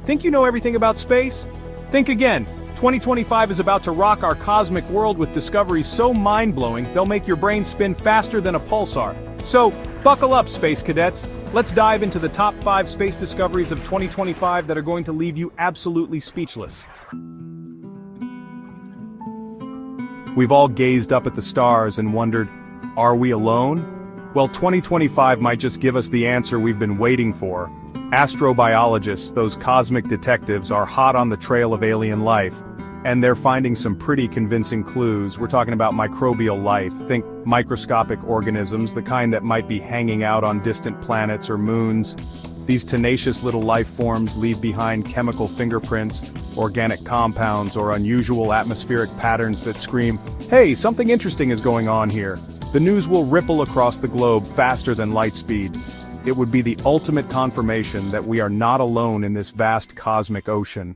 Think you know everything about space? Think again. 2025 is about to rock our cosmic world with discoveries so mind-blowing they'll make your brain spin faster than a pulsar. So, buckle up, space cadets. Let's dive into the top 5 space discoveries of 2025 that are going to leave you absolutely speechless. We've all gazed up at the stars and wondered, are we alone? Well, 2025 might just give us the answer we've been waiting for. Astrobiologists, those cosmic detectives, are hot on the trail of alien life, and they're finding some pretty convincing clues. We're talking about microbial life. Think microscopic organisms, the kind that might be hanging out on distant planets or moons. These tenacious little life forms leave behind chemical fingerprints, organic compounds, or unusual atmospheric patterns that scream, "Hey, something interesting is going on here." The news will ripple across the globe faster than light speed. It would be the ultimate confirmation that we are not alone in this vast cosmic ocean.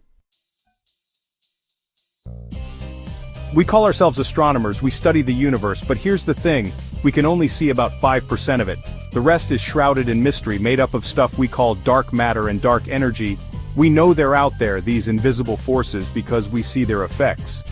We call ourselves astronomers, we study the universe, but here's the thing, we can only see about 5% of it. The rest is shrouded in mystery, made up of stuff we call dark matter and dark energy. We know they're out there, these invisible forces, because we see their effects.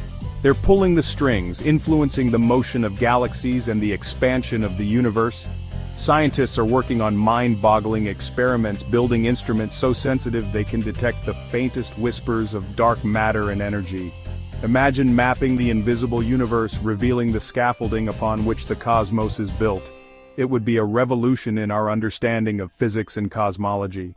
They're pulling the strings, influencing the motion of galaxies and the expansion of the universe. Scientists are working on mind-boggling experiments, building instruments so sensitive they can detect the faintest whispers of dark matter and energy. Imagine mapping the invisible universe, revealing the scaffolding upon which the cosmos is built. It would be a revolution in our understanding of physics and cosmology.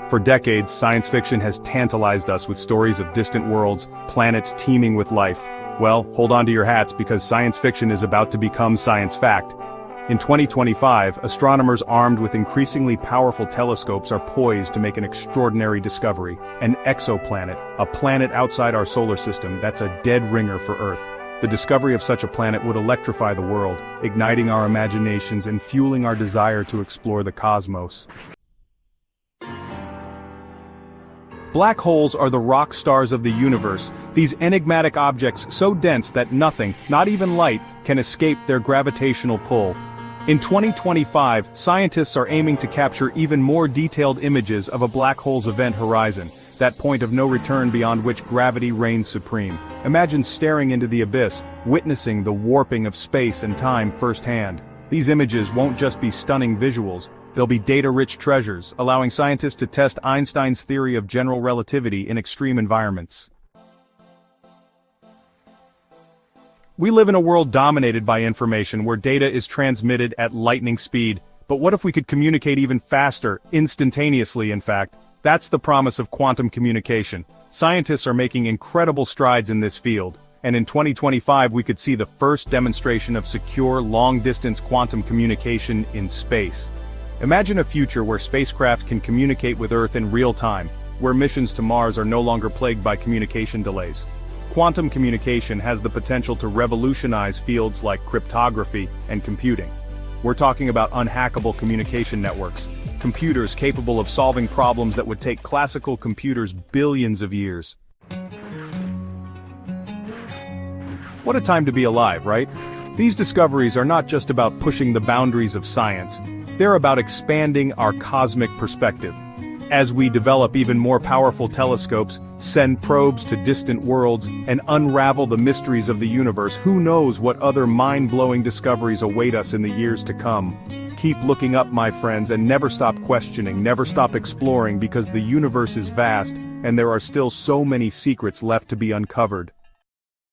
For decades, science fiction has tantalized us with stories of distant worlds, planets teeming with life. Well, hold on to your hats because science fiction is about to become science fact. In 2025, astronomers armed with increasingly powerful telescopes are poised to make an extraordinary discovery. An exoplanet, a planet outside our solar system that's a dead ringer for Earth. The discovery of such a planet would electrify the world, igniting our imaginations and fueling our desire to explore the cosmos. Black holes are the rock stars of the universe, these enigmatic objects so dense that nothing, not even light, can escape their gravitational pull. In 2025, scientists are aiming to capture even more detailed images of a black hole's event horizon, that point of no return beyond which gravity reigns supreme. Imagine staring into the abyss, witnessing the warping of space and time firsthand. These images won't just be stunning visuals, they'll be data-rich treasures, allowing scientists to test Einstein's theory of general relativity in extreme environments. We live in a world dominated by information where data is transmitted at lightning speed, but what if we could communicate even faster, instantaneously in fact? That's the promise of quantum communication. Scientists are making incredible strides in this field, and in 2025 we could see the first demonstration of secure, long-distance quantum communication in space. Imagine a future where spacecraft can communicate with Earth in real time, where missions to Mars are no longer plagued by communication delays. Quantum communication has the potential to revolutionize fields like cryptography and computing. We're talking about unhackable communication networks, computers capable of solving problems that would take classical computers billions of years. What a time to be alive, right? These discoveries are not just about pushing the boundaries of science, they're about expanding our cosmic perspective. As we develop even more powerful telescopes, send probes to distant worlds, and unravel the mysteries of the universe, who knows what other mind-blowing discoveries await us in the years to come. Keep looking up, my friends, and never stop questioning, never stop exploring, because the universe is vast, and there are still so many secrets left to be uncovered.